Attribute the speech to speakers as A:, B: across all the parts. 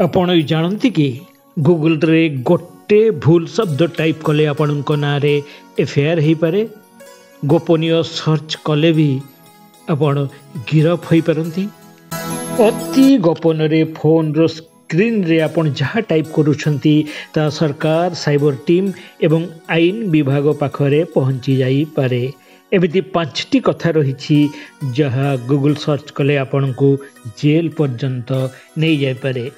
A: आपण जानती कि गूगल रे गोटे भूल शब्द टाइप कले आपण ना एफआईआर हो पारे। गोपनीय सर्च कले भी आपण गिरफ हो पारती। अति गोपन रे फोन रो स्क्रीन रे आपण जहाँ टाइप करूछंती ता सरकार साइबर टीम एवं आईन विभाग पाखरे पहुंची जाई पारे। एमिति 5टी कथा रही जहाँ गूगल सर्च कले आपण को जेल पर्यंत नहीं जाय पारे।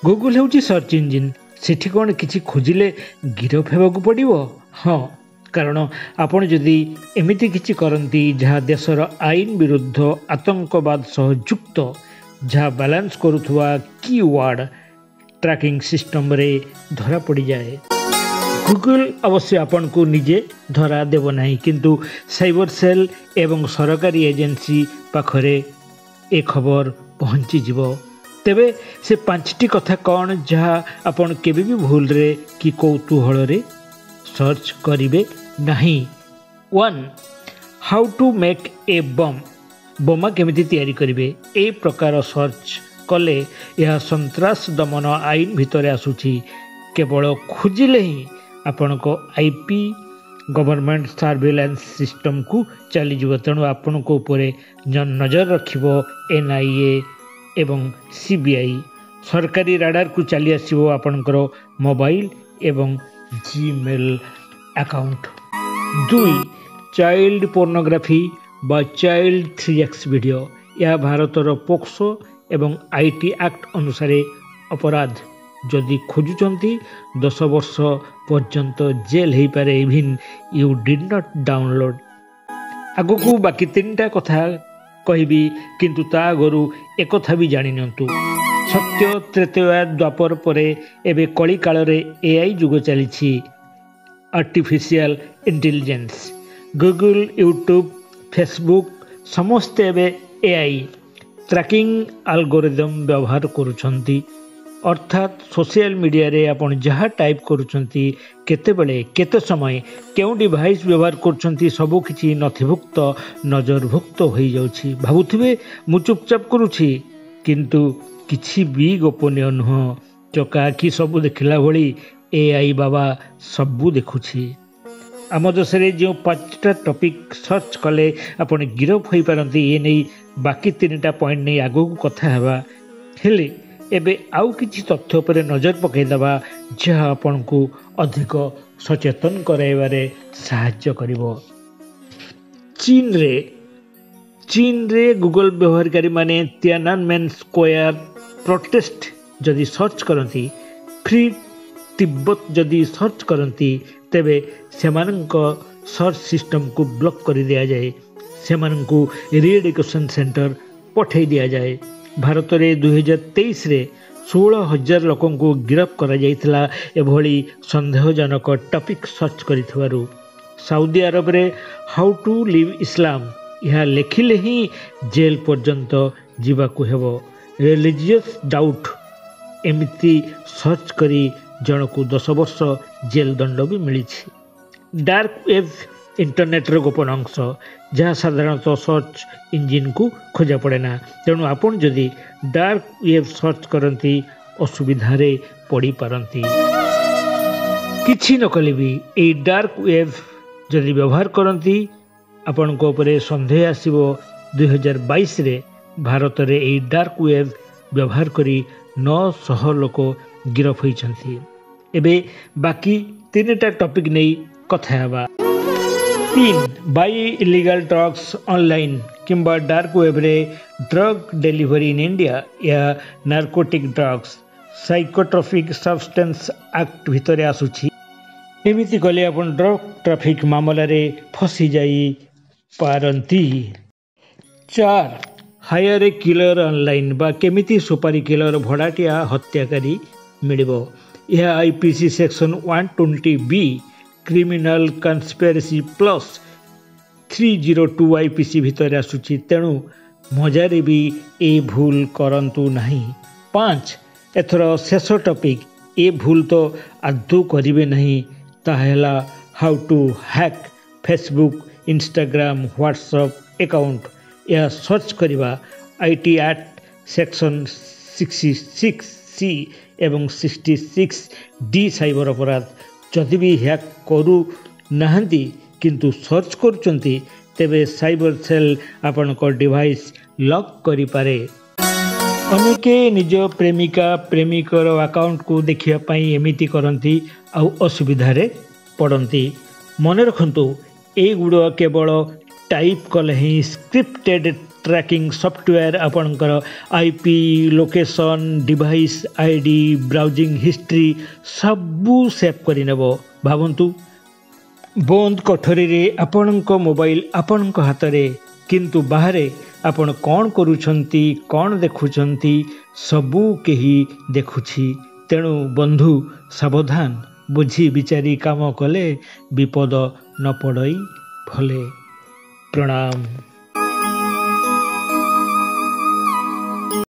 A: गूगल होची सर्च इंजिन, सेठी कौन किसी खोजिले गिरफ हेबाकू पड़िबो? हाँ, कारण आपण जदि एमिति किछि करंती जहाँ देशर आईन विरुद्ध आतंकवाद सह युक्त जहाँ बैलेंस करुथुआ कीवर्ड ट्रैकिंग सिस्टम रे धरा पड़ी जाए। गूगल अवश्य आपण को निजे धरा देव नहीं, किंतु साइबर सेल एवं सरकारी एजेंसी पाखरे ए खबर पहुंची जिवो। तेबे से 5टी कथा कौन जहाँ आपण केबे भी भूल रे कि कौतूहल रे सर्च करिवे नहीं। 1. हाउ टू मेक ए बम। बोमा केमिति तैयारी करिवे ए प्रकार सर्च कले यह सन्त्रास दमन आईन भितरे आसुची। केवल खोजिले ही आपण को आईपी गवर्नमेंट सर्वेलेंस सिस्टम को चली जीव। तेणु आपण को ऊपर नजर रखिबो एनआईए एवं सीबीआई। सरकारी राडार को चली आसीबो आपणकर मोबाइल एवं जीमेल अकाउंट। 2. चाइल्ड पोर्नोग्राफी बा चाइल्ड 3x वीडियो। यह भारतर पोक्सो एवं आईटी एक्ट अनुसार अपराध। जदि खोजुचंती 10 वर्ष पर्यंत जेल हो पारे even you did not download. आगो को बाकी 3टा कथा कहबी, किंतु ता आगरू एक कथा भी जानि नियंतु। सत्य त्रेतया द्वापर परे एबे कली काल रे एआई जुग चलीछि। Artificial intelligence. Google, YouTube, Facebook समस्त एबे एआई ट्रैकिंग एल्गोरिदम व्यवहार करुछंती। अर्थात सोशल मीडिया रे आपण जहाँ टाइप करुछंती, केते बेले केते समय केउ डिवाइस व्यवहार करुछंती सबु किछि नथिभुक्त नजरभुक्त होई जाउछि। भाबुथिबे मु चुपचाप करूछि, किंतु किछि भी गोपनीय नुह। चकाखी सबु देखिला भली एआई बाबा सबु देखुछि। आम देश में जो 5टा टॉपिक सर्च कले आपण गिरफ हो पारती, ये नहीं बाकी 3टा पॉइंट नहीं आगू कथा हेबा। हेले एबे आउ किछि तथ्य पर नजर पकईदबा जहाँ आपण को अधिक सचेतन कराइबारे साहाय्य करिवो। चीन रे गूगल व्यवहारकारी माने तियाननमेन स्क्वायर प्रोटेस्ट जदि सर्च करती, फ्री तिब्बत जदि सर्च करती, तेबे सेमानंक सर्च सिस्टम को ब्लॉक कर दिया जाए। सेमानंकु रीएडुकेशन सेंटर पठै दिया जाए। भारत में 2023 रे 16,000 लोकों को गिरफ्त करा जाइथिला एभली संदेहजनक टॉपिक सर्च करिथवारु। सऊदी अरब रे हाउ टू लिव इस्लाम यह लेखिले ही जेल पर्यंत जीवाकू हेबो। रिलीजियस डाउट एमिति सर्च करी जनकू 10 वर्ष जेल दंड भी मिली। डार्क वेब इंटरनेट रो गोपन अंश जहाँ साधारणतः सर्च इंजिन को खोजा पड़े ना। तेणु आपण जदि डार्क वेब सर्च करती असुविधा रे पड़ी पारती। किछि न कले भी ए डार्क वेब जदि व्यवहार करती आपण को ऊपर संदेह आसीबो। 2022 रे भारत रे ए डार्क वेब व्यवहार करी 900 लोक गिरफ होइछंती। एबे बाकी 3टा टॉपिक नहीं कथा हेबा। 3. बाय इलीगल ड्रग्स ऑनलाइन किंबा डार्क वेब रे ड्रग डिलीवरी इन इंडिया या narcotic drugs psychotropic substance act भितरे आसुछि। एमिति कले आपण ड्रग ट्रैफिक मामला रे फसी जाई पारंती। 4. हायर ए किलर ऑनलाइन बा केमिति सुपारी किलर भड़ाटिया हत्याकारी मिलिबो। यह IPC section 120B criminal conspiracy plus 302 IPC भितर आसुछि। तेणु मजारे भी ए भूल करंतु नहीं। 5. एथर शेष टॉपिक ए भूल तो आदौ करिवे नहीं, ताहेला how to hack Facebook, Instagram, WhatsApp account. यह सर्च करिबा आईटी एक्ट सेक्शन 66 66C ଏବଂ 66D ସାଇबर ଅପରାଧ। ଯଦି ବି ହ୍ୟାକ୍ କରୁ ନାହାନ୍ତି କିନ୍ତୁ ସର୍ଚ୍ଚ କରୁଛନ୍ତି ତେବେ ସାଇबर ସେଲ୍ ଆପଣଙ୍କ ଡିଭାଇସ୍ ଲକ୍ କରିପାରେ। ଅନେକେ ନିଜ ପ୍ରେମିକା ପ୍ରେମିକର ଆକାଉଣ୍ଟକୁ ଦେଖିବା ପାଇଁ ଏମିତି କରନ୍ତି ଆଉ ଅସୁବିଧାରେ ପଡ଼ନ୍ତି। ମନେ ରଖନ୍ତୁ ଏଇଗୁଡ଼ା କେବଳ ଟାଇପ୍ କଲେ ହିଁ ସ୍କ୍ରିପ୍ଟେଡ୍ ଟ୍ରାକିଂ ସଫ୍ଟୱେୟାର ଆପଣଙ୍କର IP location device ID browsing history ସବୁ ସେଭ୍ କରିନେବ। ଭାବନ୍ତୁ ବନ୍ଦ କୋଠରୀରେ ଆପଣଙ୍କ ମୋବାଇଲ ଆପଣଙ୍କ ହାତରେ କିନ୍ତୁ ବାହାରେ ଆପଣ କ'ଣ କରୁଛନ୍ତି କ'ଣ ଦେଖୁଛନ୍ତି ସବୁ କେହି ଦେଖୁଛି। ତେଣୁ ବନ୍ଧୁ ସାବଧାନ ବୁଝି ବିଚାରି କାମ କଲେ ବିପଦ ନ ପଡ଼ଇ ଭଲେ। ପ୍ରଣାମ।